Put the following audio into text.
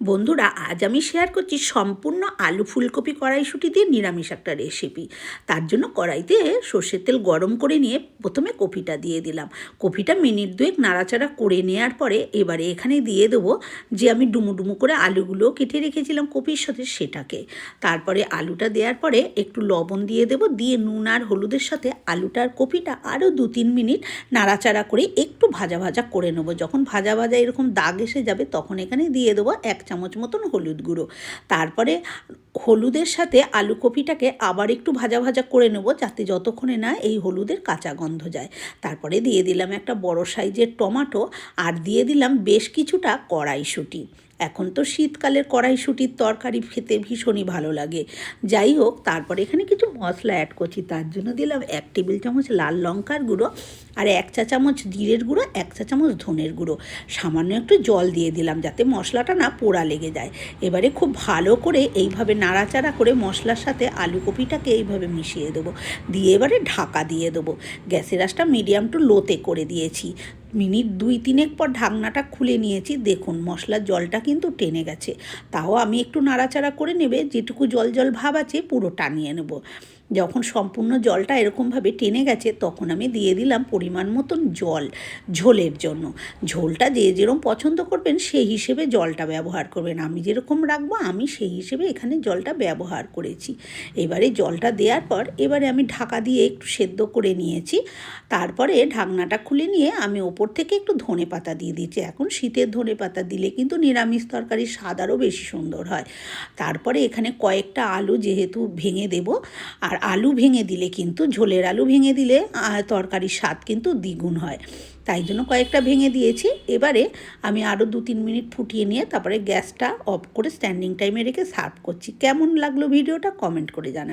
বন্ধুরা, আজ আমি শেয়ার করছি সম্পূর্ণ আলু ফুলকপি কড়াইশুঁটি দিয়ে নিরামিষ একটা রেসিপি। তার জন্য কড়াইতে সর্ষের তেল গরম করে নিয়ে প্রথমে কপিটা দিয়ে দিলাম। কপিটা মিনিট দুয়েক নাড়াচাড়া করে নেওয়ার পরে এবারে এখানে দিয়ে দেবো যে আমি ডুমো ডুমো করে আলুগুলো কেটে রেখেছিলাম কপির সাথে সেটাকে। তারপরে আলুটা দেওয়ার পরে একটু লবণ দিয়ে দেবো, দিয়ে নুন আর হলুদের সাথে আলুটার কপিটা আরও 2-3 মিনিট নাড়াচাড়া করে একটু ভাজা ভাজা করে নেবো। যখন ভাজা ভাজা এরকম দাগ এসে যাবে তখন এখানে দিয়ে দেবো 1 চামচ মতন হলুদ গুঁড়ো। তারপরে হলুদের সাথে আলু কপিটাকে আবার একটু ভাজা ভাজা করে নেব, যাতে যতক্ষণে না এই হলুদের কাঁচা গন্ধ যায়। তারপরে দিয়ে দিলাম একটা বড় সাইজের টমেটো, আর দিয়ে দিলাম বেশ কিছুটা কড়াইশুঁটি। এখন তো শীতকালের কড়াইশুঁটির তরকারি খেতে ভীষণই ভালো লাগে। যাই হোক, তারপরে এখানে কিছু মশলা অ্যাড করছি। তার জন্য দিলাম 1 টেবিল চামচ লাল লঙ্কার গুঁড়ো, আর 1 চা চামচ জিরের গুঁড়ো, 1 চা চামচ ধনের গুঁড়ো। সামান্য একটু জল দিয়ে দিলাম যাতে মশলাটা না পোড়া লেগে যায়। এবারে খুব ভালো করে এইভাবে নাড়াচাড়া করে মশলার সাথে আলু কপিটাকে এইভাবে মিশিয়ে দেবো, দিয়ে এবারে ঢাকা দিয়ে দেবো। গ্যাসের আঁচটা মিডিয়াম টু লোতে করে দিয়েছি। মিনিট 2-3 পর ঢাকনাটা খুলে নিয়েছি। দেখুন মশলার জলটা কিন্তু টেনে গেছে। তাও আমি একটু নাড়াচাড়া করে নেবে, যেটুকু জল জল ভাব আছে পুরো টানিয়ে নেব। যখন সম্পূর্ণ জলটা এরকমভাবে টেনে গেছে তখন আমি দিয়ে দিলাম পরিমাণ মতন জল ঝোলের জন্য। ঝোলটা যে যেরকম পছন্দ করবেন সেই হিসেবে জলটা ব্যবহার করবেন। আমি যেরকম রাখবো আমি সেই হিসেবে এখানে জলটা ব্যবহার করেছি। এবারে জলটা দেওয়ার পর এবারে আমি ঢাকা দিয়ে একটু সেদ্ধ করে নিয়েছি। তারপরে ঢাকনাটা খুলে নিয়ে আমি ওপর থেকে একটু ধনেপাতা দিয়ে দিচ্ছি। এখন শীতের ধনেপাতা দিলে কিন্তু নিরামিষ তরকারির স্বাদ আরও বেশি সুন্দর হয়। তারপরে এখানে কয়েকটা আলু যেহেতু ভেঙে দেব, আর আলু ভেঙে দিলে কিন্তু ঝোলের আলু ভেঙে দিলে তরকারির স্বাদ কিন্তু দ্বিগুণ হয়, তাই জন্য কয়েকটা ভেঙে দিয়েছি। এবারে আমি আরও 2-3 মিনিট ফুটিয়ে নিয়ে তারপরে গ্যাসটা অফ করে স্ট্যান্ডিং টাইমে রেখে সার্ভ করছি। কেমন লাগলো ভিডিওটা কমেন্ট করে জানাবেন।